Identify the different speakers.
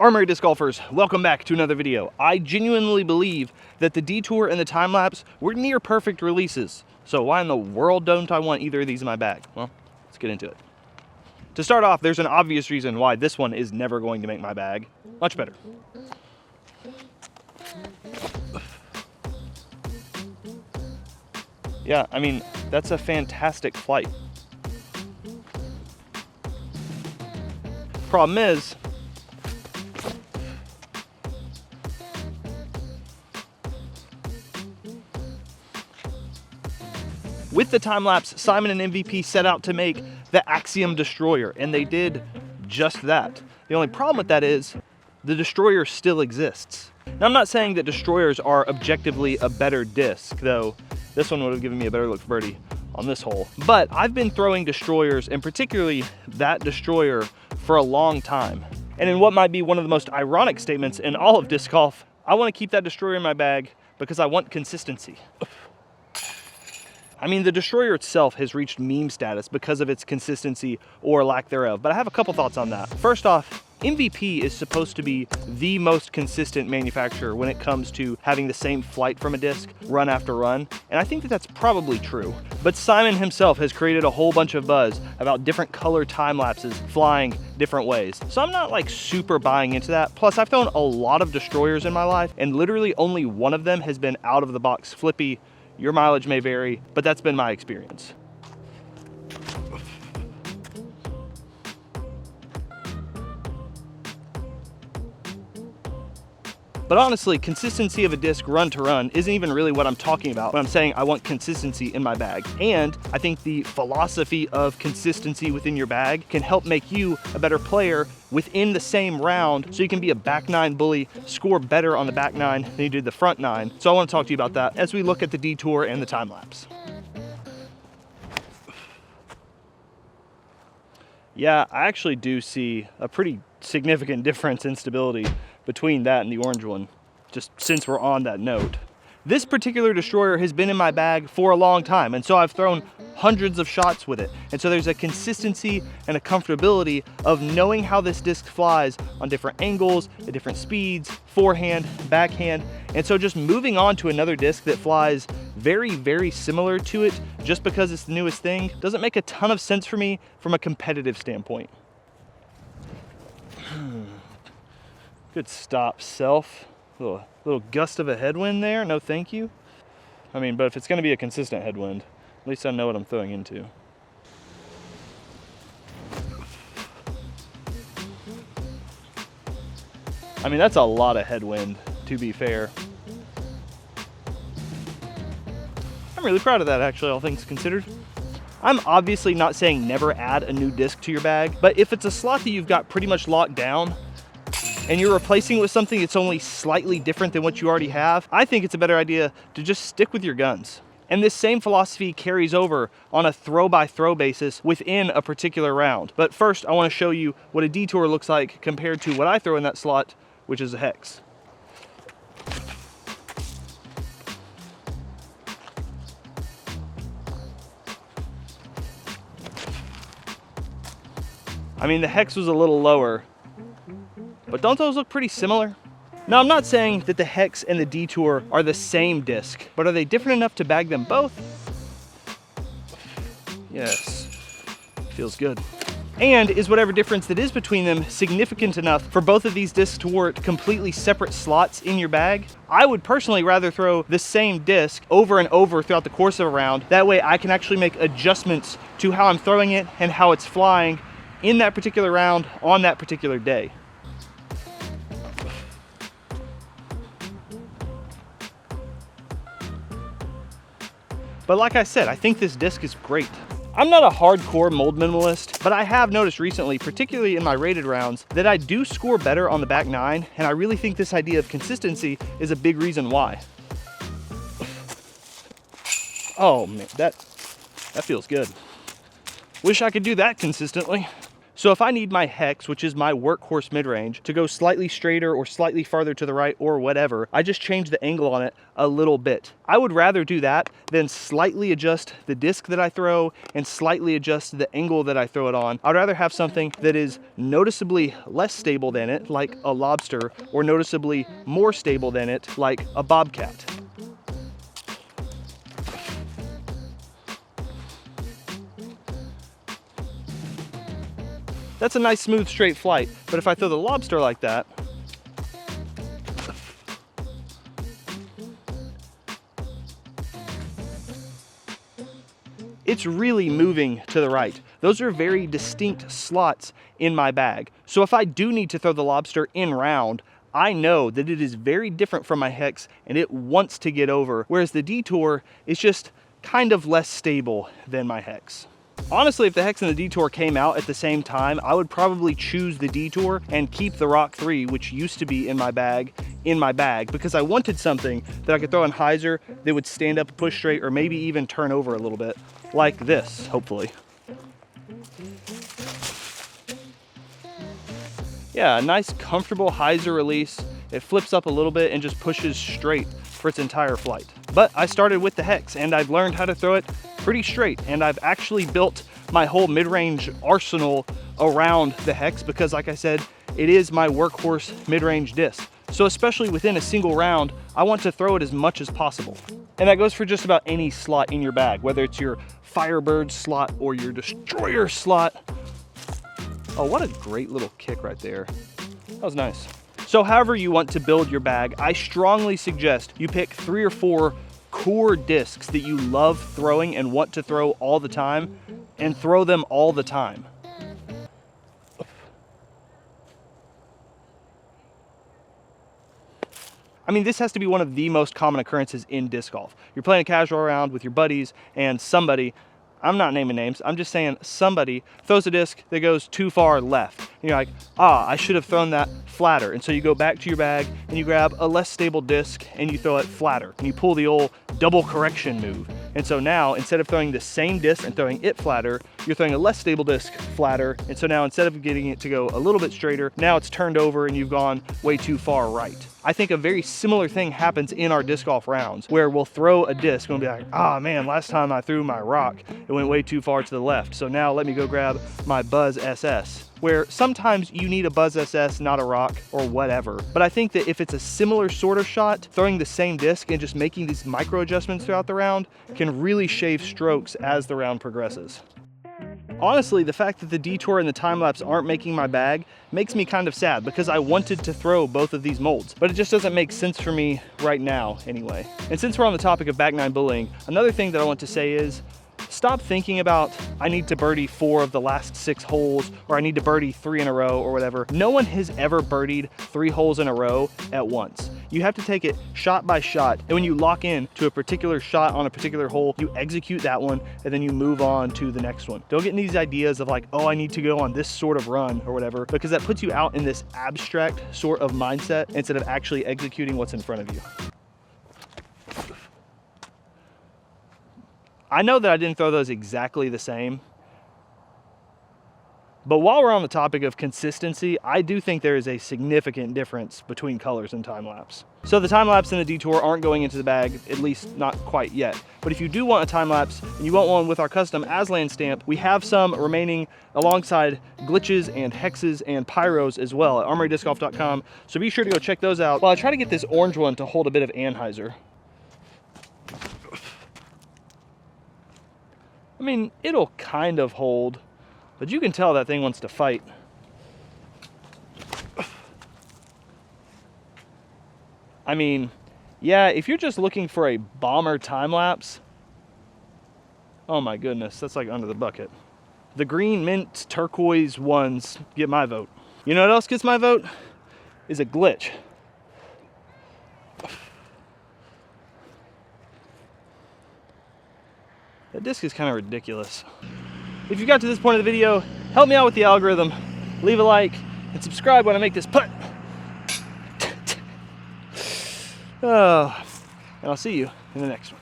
Speaker 1: Armory disc golfers, welcome back to another video. I genuinely believe that the detour and the time lapse were near perfect releases. So why in the world don't I want either of these in my bag? Well, let's get into it. To start off, there's an obvious reason why this one is never going to make my bag. Much better. Yeah, I mean, that's a fantastic flight. Problem is, with the time lapse, Simon and MVP set out to make the Axiom Destroyer, and they did just that. The only problem with that is the Destroyer still exists. Now, I'm not saying that Destroyers are objectively a better disc, though this one would have given me a better look for birdie on this hole. But I've been throwing Destroyers, and particularly that Destroyer, for a long time. And in what might be one of the most ironic statements in all of disc golf, I want to keep that Destroyer in my bag because I want consistency. I mean, the Destroyer itself has reached meme status because of its consistency or lack thereof, but I have a couple thoughts on that. First off, MVP is supposed to be the most consistent manufacturer when it comes to having the same flight from a disc run after run, and I think that that's probably true. But Simon himself has created a whole bunch of buzz about different color time lapses flying different ways. So I'm not like super buying into that. Plus, I've thrown a lot of Destroyers in my life, and literally only one of them has been out of the box flippy. Your mileage may vary, but that's been my experience. But honestly, consistency of a disc run to run isn't even really what I'm talking about when I'm saying I want consistency in my bag. And I think the philosophy of consistency within your bag can help make you a better player within the same round, so you can be a back nine bully, score better on the back nine than you did the front nine. So I want to talk to you about that as we look at the detour and the time lapse. Yeah, I actually do see a pretty significant difference in stability between that and the orange one, just since we're on that note. This particular Destroyer has been in my bag for a long time, and so I've thrown hundreds of shots with it. And so there's a consistency and a comfortability of knowing how this disc flies on different angles, at different speeds, forehand, backhand. And so just moving on to another disc that flies very, very similar to it just because it's the newest thing doesn't make a ton of sense for me from a competitive standpoint. Good stop, self. Little gust of a headwind there, no thank you. I mean, but if it's gonna be a consistent headwind, at least I know what I'm throwing into. I mean, that's a lot of headwind, to be fair. I'm really proud of that, actually, all things considered. I'm obviously not saying never add a new disc to your bag, but if it's a slot that you've got pretty much locked down, and you're replacing it with something that's only slightly different than what you already have, I think it's a better idea to just stick with your guns. And this same philosophy carries over on a throw-by-throw basis within a particular round. But first, I want to show you what a detour looks like compared to what I throw in that slot, which is a hex. I mean, the hex was a little lower, but don't those look pretty similar? Now, I'm not saying that the hex and the detour are the same disc, but are they different enough to bag them both? Yes, feels good. And is whatever difference that is between them significant enough for both of these discs to warrant completely separate slots in your bag? I would personally rather throw the same disc over and over throughout the course of a round. That way I can actually make adjustments to how I'm throwing it and how it's flying in that particular round on that particular day. But like I said, I think this disc is great. I'm not a hardcore mold minimalist, but I have noticed recently, particularly in my rated rounds, that I do score better on the back nine, and I really think this idea of consistency is a big reason why. Oh man, that feels good. Wish I could do that consistently. So if I need my hex, which is my workhorse mid-range, to go slightly straighter or slightly farther to the right or whatever, I just change the angle on it a little bit. I would rather do that than slightly adjust the disc that I throw and slightly adjust the angle that I throw it on. I'd rather have something that is noticeably less stable than it, like a lobster, or noticeably more stable than it, like a bobcat. That's a nice smooth straight flight, but if I throw the lobster like that, it's really moving to the right. Those are very distinct slots in my bag. So if I do need to throw the lobster in round, I know that it is very different from my hex and it wants to get over, whereas the detour is just kind of less stable than my hex. Honestly, if the hex and the detour came out at the same time, I would probably choose the detour and keep the Rock 3, which used to be in my bag, because I wanted something that I could throw in hyzer that would stand up, push straight, or maybe even turn over a little bit, like this, hopefully. Yeah, a nice comfortable hyzer release. It flips up a little bit and just pushes straight for its entire flight. But I started with the hex and I've learned how to throw it pretty straight, and I've actually built my whole mid-range arsenal around the hex because, like I said, it is my workhorse mid-range disc. So especially within a single round, I want to throw it as much as possible. And that goes for just about any slot in your bag, whether it's your Firebird slot or your Destroyer slot. Oh, what a great little kick right there. That was nice. So however you want to build your bag, I strongly suggest you pick 3 or 4 core discs that you love throwing and want to throw all the time, and throw them all the time. I mean, this has to be one of the most common occurrences in disc golf. You're playing a casual round with your buddies and somebody, I'm not naming names, I'm just saying somebody throws a disc that goes too far left. And you're like, I should have thrown that flatter. And so you go back to your bag and you grab a less stable disc and you throw it flatter. And you pull the old double correction move. And so now, instead of throwing the same disc and throwing it flatter, you're throwing a less stable disc flatter. And so now, instead of getting it to go a little bit straighter, now it's turned over and you've gone way too far right. I think a very similar thing happens in our disc golf rounds, where we'll throw a disc and we'll be like, man, last time I threw my rock, it went way too far to the left. So now let me go grab my Buzz SS, where sometimes you need a Buzz SS, not a rock or whatever. But I think that if it's a similar sort of shot, throwing the same disc and just making these micro adjustments throughout the round can really shave strokes as the round progresses. Honestly, the fact that the detour and the time lapse aren't making my bag makes me kind of sad, because I wanted to throw both of these molds, but it just doesn't make sense for me right now anyway. And since we're on the topic of back nine bullying, another thing that I want to say is, stop thinking about, I need to birdie 4 of the last 6 holes, or I need to birdie 3 in a row or whatever. No one has ever birdied 3 holes in a row at once. You have to take it shot by shot. And when you lock in to a particular shot on a particular hole, you execute that one and then you move on to the next one. Don't get in these ideas of like, I need to go on this sort of run or whatever, because that puts you out in this abstract sort of mindset instead of actually executing what's in front of you. I know that I didn't throw those exactly the same, but while we're on the topic of consistency, I do think there is a significant difference between colors and time lapse. So the time lapse and the detour aren't going into the bag, at least not quite yet. But if you do want a time lapse and you want one with our custom Aslan stamp, we have some remaining alongside glitches and hexes and pyros as well at armorydiscgolf.com. So be sure to go check those out while I try to get this orange one to hold a bit of anhyzer. I mean, it'll kind of hold, but you can tell that thing wants to fight. I mean, yeah, if you're just looking for a bomber time lapse, oh my goodness, that's like under the bucket. The green, mint, turquoise ones get my vote. You know what else gets my vote? Is a glitch. That disc is kind of ridiculous. If you got to this point of the video, help me out with the algorithm. Leave a like and subscribe when I make this putt. And I'll see you in the next one.